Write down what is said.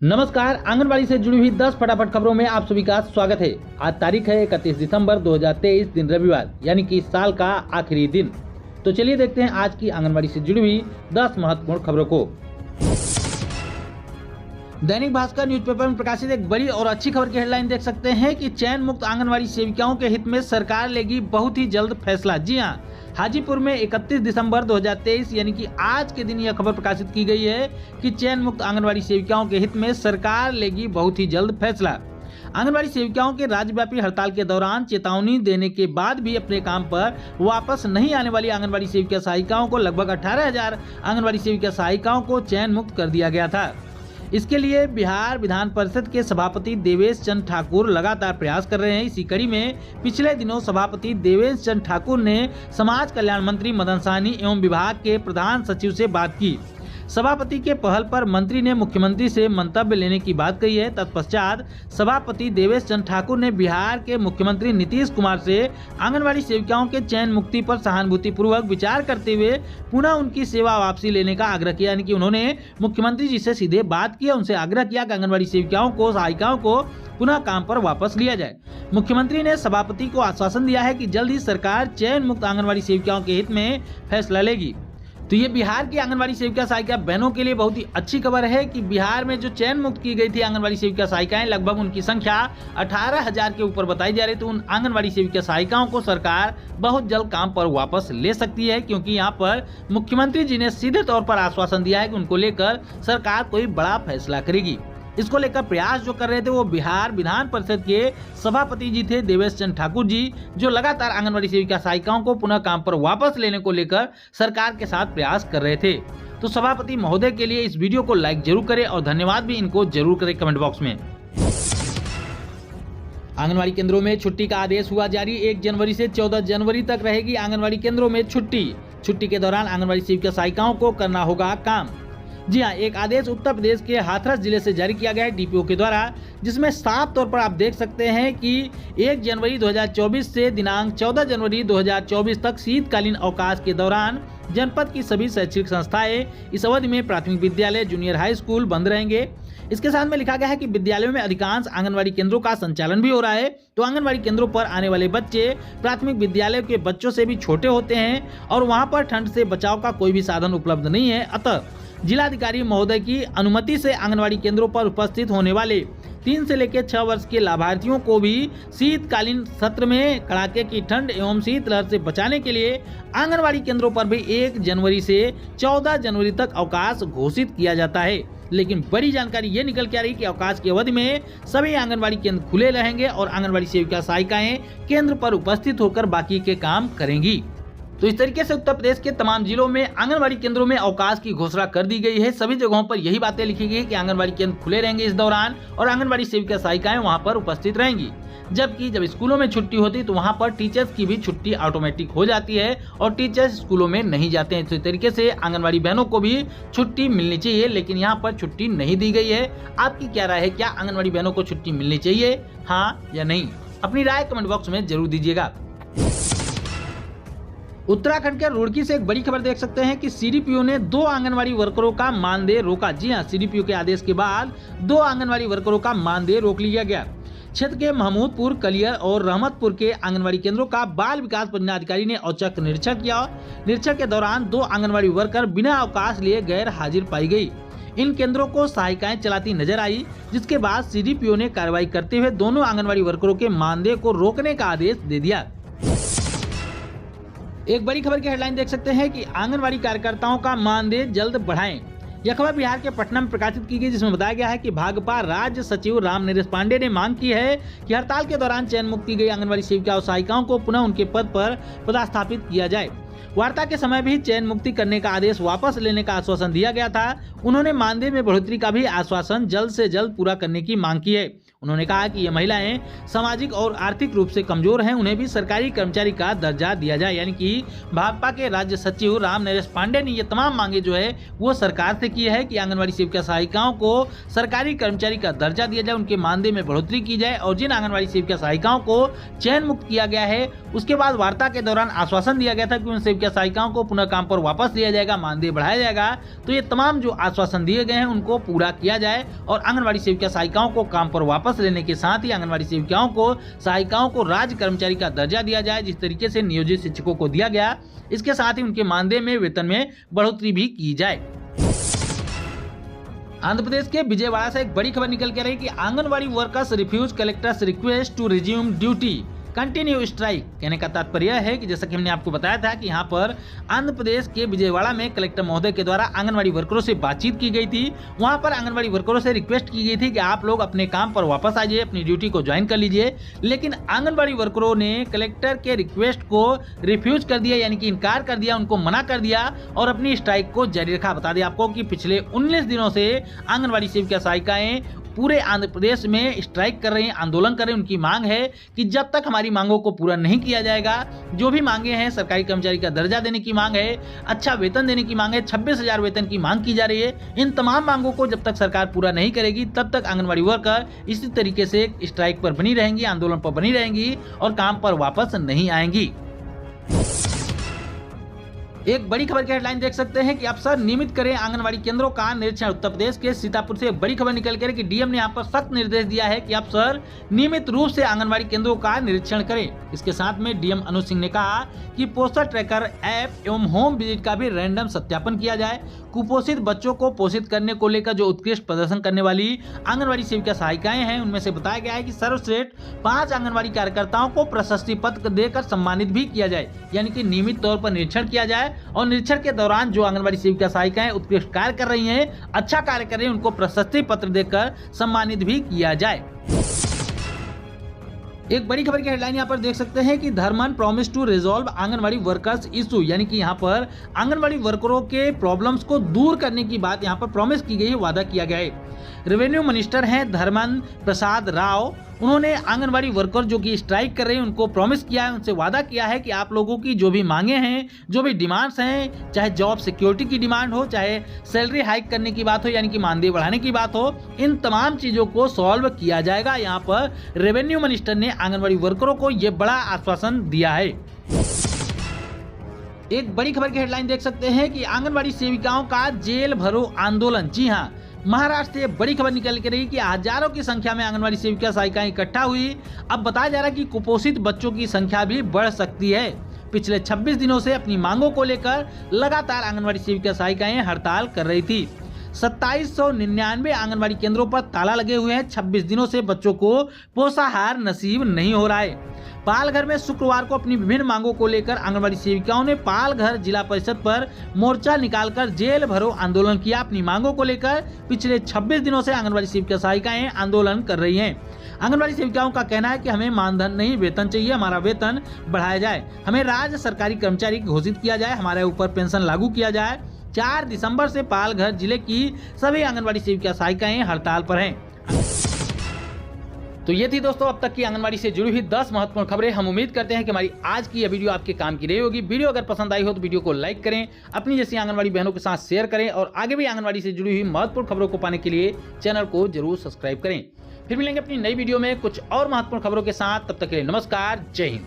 नमस्कार, आंगनबाड़ी से जुड़ी हुई 10 फटाफट खबरों में आप सभी का स्वागत है। आज तारीख है 31 दिसंबर 2023, दिन रविवार, यानी कि इस साल का आखिरी दिन। तो चलिए देखते हैं आज की आंगनबाड़ी से जुड़ी हुई 10 महत्वपूर्ण खबरों को। दैनिक भास्कर न्यूज़पेपर में प्रकाशित एक बड़ी और अच्छी खबर की हेडलाइन देख सकते हैं कि चयन मुक्त आंगनबाड़ी सेविकाओं के हित में सरकार लेगी बहुत ही जल्द फैसला। जी हां, हाजीपुर में 31 दिसंबर 2023 यानी कि आज के दिन यह खबर प्रकाशित की गई है कि चयन मुक्त आंगनबाड़ी सेविकाओं के हित में सरकार लेगी बहुत ही जल्द फैसला। आंगनबाड़ी सेविकाओं के राज्यव्यापी हड़ताल के दौरान चेतावनी देने के बाद भी अपने काम पर वापस नहीं आने वाली आंगनबाड़ी सेविका सहायिकाओं को लगभग 18,000 आंगनबाड़ी सेविका सहायिकाओं को चयन मुक्त कर दिया गया था। इसके लिए बिहार विधान परिषद के सभापति देवेश चंद्र ठाकुर लगातार प्रयास कर रहे हैं। इसी कड़ी में पिछले दिनों सभापति देवेश चंद्र ठाकुर ने समाज कल्याण मंत्री मदन सहनी एवं विभाग के प्रधान सचिव से बात की। सभापति के पहल पर मंत्री ने मुख्यमंत्री से मंतव्य लेने की बात कही है। तत्पश्चात सभापति देवेश चंद्र ठाकुर ने बिहार के मुख्यमंत्री नीतीश कुमार से आंगनबाड़ी सेविकाओं के चयन मुक्ति पर सहानुभूति पूर्वक विचार करते हुए पुनः उनकी सेवा वापसी लेने का आग्रह किया। यानी कि उन्होंने मुख्यमंत्री जी से सीधे बात किया, उनसे आग्रह किया कि आंगनबाड़ी सेविकाओं को सहायिकाओं को पुनः काम पर वापस लिया जाए। मुख्यमंत्री ने सभापति को आश्वासन दिया है कि जल्द ही सरकार चयन मुक्त आंगनबाड़ी सेविकाओं के हित में फैसला लेगी। तो ये बिहार की आंगनबाड़ी सेविका सहायिका बहनों के लिए बहुत ही अच्छी खबर है कि बिहार में जो चयन मुक्त की गई थी आंगनबाड़ी सेविका सहायिकाएं, लगभग उनकी संख्या 18,000 के ऊपर बताई जा रही। तो उन आंगनबाड़ी सेविका सहायिकाओं को सरकार बहुत जल्द काम पर वापस ले सकती है, क्योंकि यहाँ पर मुख्यमंत्री जी ने सीधे तौर पर आश्वासन दिया है कि उनको लेकर सरकार कोई बड़ा फैसला करेगी। इसको लेकर प्रयास जो कर रहे थे वो बिहार विधान परिषद के सभापति जी थे देवेश चंद्र ठाकुर जी, जो लगातार आंगनबाड़ी सेविका सहायिकाओं को पुनः काम पर वापस लेने को लेकर सरकार के साथ प्रयास कर रहे थे। तो सभापति महोदय के लिए इस वीडियो को लाइक जरूर करें और धन्यवाद भी इनको जरूर करें कमेंट बॉक्स में। आंगनबाड़ी केंद्रों में छुट्टी का आदेश हुआ जारी। 1 जनवरी से 14 जनवरी तक रहेगी आंगनबाड़ी केंद्रों में छुट्टी के दौरान आंगनबाड़ी सेविका सहायिकाओं को करना होगा काम। जी हाँ, एक आदेश उत्तर प्रदेश के हाथरस जिले से जारी किया गया है डीपीओ के द्वारा, जिसमें साफ तौर पर आप देख सकते हैं कि 1 जनवरी 2024 से दिनांक 14 जनवरी 2024 तक शीतकालीन अवकाश के दौरान जनपद की सभी शैक्षणिक संस्थाएं इस अवधि में प्राथमिक विद्यालय, जूनियर हाई स्कूल बंद रहेंगे। इसके साथ में लिखा गया है कि विद्यालयों में अधिकांश आंगनबाड़ी केंद्रों का संचालन भी हो रहा है। तो आंगनबाड़ी केंद्रों पर आने वाले बच्चे प्राथमिक विद्यालय के बच्चों से भी छोटे होते हैं और वहां पर ठंड से बचाव का कोई भी साधन उपलब्ध नहीं है। अतः जिलाधिकारी महोदय की अनुमति से आंगनबाड़ी केंद्रों पर उपस्थित होने वाले 3 से लेकर 6 वर्ष के लाभार्थियों को भी शीतकालीन सत्र में कड़ाके की ठंड एवं शीतलहर से बचाने के लिए आंगनबाड़ी केंद्रों पर भी 1 जनवरी से 14 जनवरी तक अवकाश घोषित किया जाता है। लेकिन बड़ी जानकारी ये निकल के आ रही कि अवकाश की अवधि में सभी आंगनबाड़ी केंद्र खुले रहेंगे और आंगनबाड़ी सेविका सहायिकाएं केंद्र पर उपस्थित होकर बाकी के काम करेंगी। तो इस तरीके से उत्तर प्रदेश के तमाम जिलों में आंगनबाड़ी केंद्रों में अवकाश की घोषणा कर दी गई है। सभी जगहों पर यही बातें लिखी गई है कि आंगनबाड़ी केंद्र खुले रहेंगे इस दौरान और आंगनबाड़ी सेविका सहायिकाएं वहां पर उपस्थित रहेंगी। जबकि जब स्कूलों में छुट्टी होती तो वहां पर टीचर्स की भी छुट्टी ऑटोमेटिक हो जाती है और टीचर्स स्कूलों में नहीं जाते हैं। तो इस तरीके से आंगनबाड़ी बहनों को भी छुट्टी मिलनी चाहिए, लेकिन यहाँ पर छुट्टी नहीं दी गई है। आपकी क्या राय है, क्या आंगनबाड़ी बहनों को छुट्टी मिलनी चाहिए, हाँ या नहीं? अपनी राय कमेंट बॉक्स में जरूर दीजिएगा। उत्तराखंड के रुड़की से एक बड़ी खबर देख सकते हैं कि सीडीपीओ ने 2 आंगनबाड़ी वर्करों का मानदेय रोका। जी हां, सीडीपीओ के आदेश के बाद 2 आंगनबाड़ी वर्करों का मानदेय रोक लिया गया। क्षेत्र के महमूदपुर, कलियर और रहमतपुर के आंगनबाड़ी केंद्रों का बाल विकास परियोजना ने औचक निरीक्षण किया। निरीक्षण के दौरान 2 आंगनबाड़ी वर्कर बिना अवकाश लिए गैर हाजिर पाई गई। इन केंद्रों को सहायिकाएं चलाती नजर आई, जिसके बाद सीडीपीओ ने कार्रवाई करते हुए दोनों आंगनबाड़ी वर्करों के मानदेय को रोकने का आदेश दे दिया। एक बड़ी खबर की हेडलाइन देख सकते हैं कि आंगनबाड़ी कार्यकर्ताओं का मानदेय जल्द बढ़ाएं। यह खबर बिहार के पटना में प्रकाशित की गई, जिसमें बताया गया है कि भाजपा राज्य सचिव राम नरेश पांडे ने मांग की है कि हड़ताल के दौरान चयन मुक्त की गई आंगनबाड़ी सेविका और सहायिकाओं को पुनः उनके पद पर पदस्थापित किया जाए। वार्ता के समय भी चयन मुक्ति करने का आदेश वापस लेने का आश्वासन दिया गया था। उन्होंने मानदेय में बढ़ोतरी का भी आश्वासन जल्द से जल्द पूरा करने की मांग की है। उन्होंने कहा कि ये महिलाएं सामाजिक और आर्थिक रूप से कमजोर हैं, उन्हें भी सरकारी कर्मचारी का दर्जा दिया जाए। यानी कि भाजपा के राज्य सचिव राम नरेश पांडे ने ये तमाम मांगे जो है वो सरकार से की है कि आंगनबाड़ी सेविका सहायिकाओं को सरकारी कर्मचारी का दर्जा दिया जाए, उनके मानदेय में बढ़ोतरी की जाए और जिन आंगनबाड़ी सेविका सहायिकाओं को चयन मुक्त किया गया है उसके बाद वार्ता के दौरान आश्वासन दिया गया था कि उन सेविका सहायिकाओं को पुनः काम पर वापस लिया जाएगा, मानदेय बढ़ाया जाएगा। तो ये तमाम जो आश्वासन दिए गए हैं उनको पूरा किया जाए और आंगनबाड़ी सेविका सहायिकाओं को काम पर वापस लेने के साथ ही आंगनबाड़ी सहायिकाओं को राज्य कर्मचारी का दर्जा दिया जाए, जिस तरीके से नियोजित शिक्षकों को दिया गया। इसके साथ ही उनके मानदेय में वेतन में बढ़ोतरी भी की जाए। आंध्र प्रदेश के विजयवाड़ा से एक बड़ी खबर निकल के रही कि anganwadi workers refuse collectors request to resume duty continue strike. कहने का तात्पर्य है कि जैसा कि हमने आपको बताया था कि यहाँ पर आंध्र प्रदेश के विजयवाड़ा में कलेक्टर महोदय के द्वारा आंगनबाड़ी वर्करों से बातचीत की गई थी। वहां पर आंगनबाड़ी वर्करों से रिक्वेस्ट की गई थी कि आप लोग अपने काम पर वापस आ जाइए, अपनी ड्यूटी को ज्वाइन कर लीजिए। लेकिन आंगनबाड़ी वर्करों ने कलेक्टर के रिक्वेस्ट को रिफ्यूज कर दिया, यानी कि इनकार कर दिया, उनको मना कर दिया और अपनी स्ट्राइक को जारी रखा। बता दें आपको कि पिछले 19 दिनों से आंगनबाड़ी सेविका सहायिकाएं पूरे आंध्र प्रदेश में स्ट्राइक कर रहे हैं, आंदोलन कर रहे हैं। उनकी मांग है कि जब तक हमारी मांगों को पूरा नहीं किया जाएगा, जो भी मांगे हैं, सरकारी कर्मचारी का दर्जा देने की मांग है, अच्छा वेतन देने की मांग है, 26,000 वेतन की मांग की जा रही है, इन तमाम मांगों को जब तक सरकार पूरा नहीं करेगी तब तक आंगनबाड़ी वर्कर इसी तरीके से स्ट्राइक पर बनी रहेंगी, आंदोलन पर बनी रहेंगी और काम पर वापस नहीं आएंगी। एक बड़ी खबर की हेडलाइन देख सकते हैं कि अफसर नियमित करें आंगनबाड़ी केंद्रों का निरीक्षण। उत्तर प्रदेश के सीतापुर से एक बड़ी खबर निकल कर कि डीएम ने यहाँ पर सख्त निर्देश दिया है कि अफसर नियमित रूप से आंगनबाड़ी केंद्रों का निरीक्षण करें। इसके साथ में डीएम अनुज सिंह ने कहा कि पोस्टर ट्रैकर ऐप एवं होम विजिट का भी रैंडम सत्यापन किया जाए। कुपोषित बच्चों को पोषित करने को लेकर जो उत्कृष्ट प्रदर्शन करने वाली आंगनबाड़ी सेविका सहायिकाएं हैं उनमें से बताया गया है कि सर्वश्रेष्ठ 5 आंगनबाड़ी कार्यकर्ताओं को प्रशस्ति पत्र देकर सम्मानित भी किया जाए। यानी कि नियमित तौर पर निरीक्षण किया जाए और निरीक्षण के दौरान जो आंगनबाड़ी सेविका सहायिकाएं उत्कृष्ट कार्य कर रही हैं, अच्छा कार्य कर रही हैं, उनको प्रशस्ति पत्र देकर सम्मानित भी किया जाए। एक बड़ी खबर की हेडलाइन यहाँ पर देख सकते हैं कि Dharman promise to resolve anganwadi workers issue. यानी कि यहाँ पर आंगनबाड़ी वर्करों के प्रॉब्लम्स को दूर करने की बात यहाँ पर प्रॉमिस की गई है, वादा किया गया है। रेवेन्यू मिनिस्टर हैं धर्मन प्रसाद राव, उन्होंने आंगनबाड़ी वर्कर जो कि स्ट्राइक कर रहे हैं उनको प्रॉमिस किया है, उनसे वादा किया है कि आप लोगों की जो भी मांगे हैं, जो भी डिमांड्स हैं, चाहे जॉब सिक्योरिटी की डिमांड हो, चाहे सैलरी हाइक करने की बात हो, यानी कि मानदेय बढ़ाने की बात हो, इन तमाम चीजों को सॉल्व किया जाएगा। यहाँ पर रेवेन्यू मिनिस्टर ने आंगनबाड़ी वर्करों को यह बड़ा आश्वासन दिया है। एक बड़ी खबर की हेडलाइन देख सकते हैं कि आंगनबाड़ी सेविकाओं का जेल भरो आंदोलन। जी हां, महाराष्ट्र से बड़ी खबर निकल के रही कि हजारों की संख्या में आंगनबाड़ी सेविका सहायिकाएं इकट्ठा हुई। अब बताया जा रहा है कि कुपोषित बच्चों की संख्या भी बढ़ सकती है। पिछले 26 दिनों से अपनी मांगों को लेकर लगातार आंगनबाड़ी सेविका सहायिकाएं हड़ताल कर रही थी। 2799 आंगनबाड़ी केंद्रों पर ताला लगे हुए हैं। 26 दिनों से बच्चों को पोषाहार नसीब नहीं हो रहा है। पालघर में शुक्रवार को अपनी विभिन्न मांगों को लेकर आंगनबाड़ी सेविकाओं ने पालघर जिला परिषद पर मोर्चा निकालकर जेल भरो आंदोलन किया। अपनी मांगों को लेकर पिछले 26 दिनों से आंगनबाड़ी सेविका सहायिकाएं आंदोलन कर रही हैं। आंगनबाड़ी सेविकाओं का कहना है कि हमें मानधन नहीं, वेतन चाहिए, हमारा वेतन बढ़ाया जाए, हमें राज्य सरकारी कर्मचारी घोषित किया जाए, हमारे ऊपर पेंशन लागू किया जाए। 4 दिसंबर से पालघर जिले की सभी आंगनबाड़ी सेविका सहायिकाएं हड़ताल पर हैं। तो ये थी दोस्तों अब तक की आंगनबाड़ी से जुड़ी हुई 10 महत्वपूर्ण खबरें। हम उम्मीद करते हैं कि हमारी आज की यह वीडियो आपके काम की रही होगी। वीडियो अगर पसंद आई हो तो वीडियो को लाइक करें, अपनी जैसी आंगनबाड़ी बहनों के साथ शेयर करें और आगे भी आंगनबाड़ी से जुड़ी हुई महत्वपूर्ण खबरों को पाने के लिए चैनल को जरूर सब्सक्राइब करें। फिर मिलेंगे अपनी नई वीडियो में कुछ और महत्वपूर्ण खबरों के साथ। तब तक के लिए नमस्कार, जय हिंद।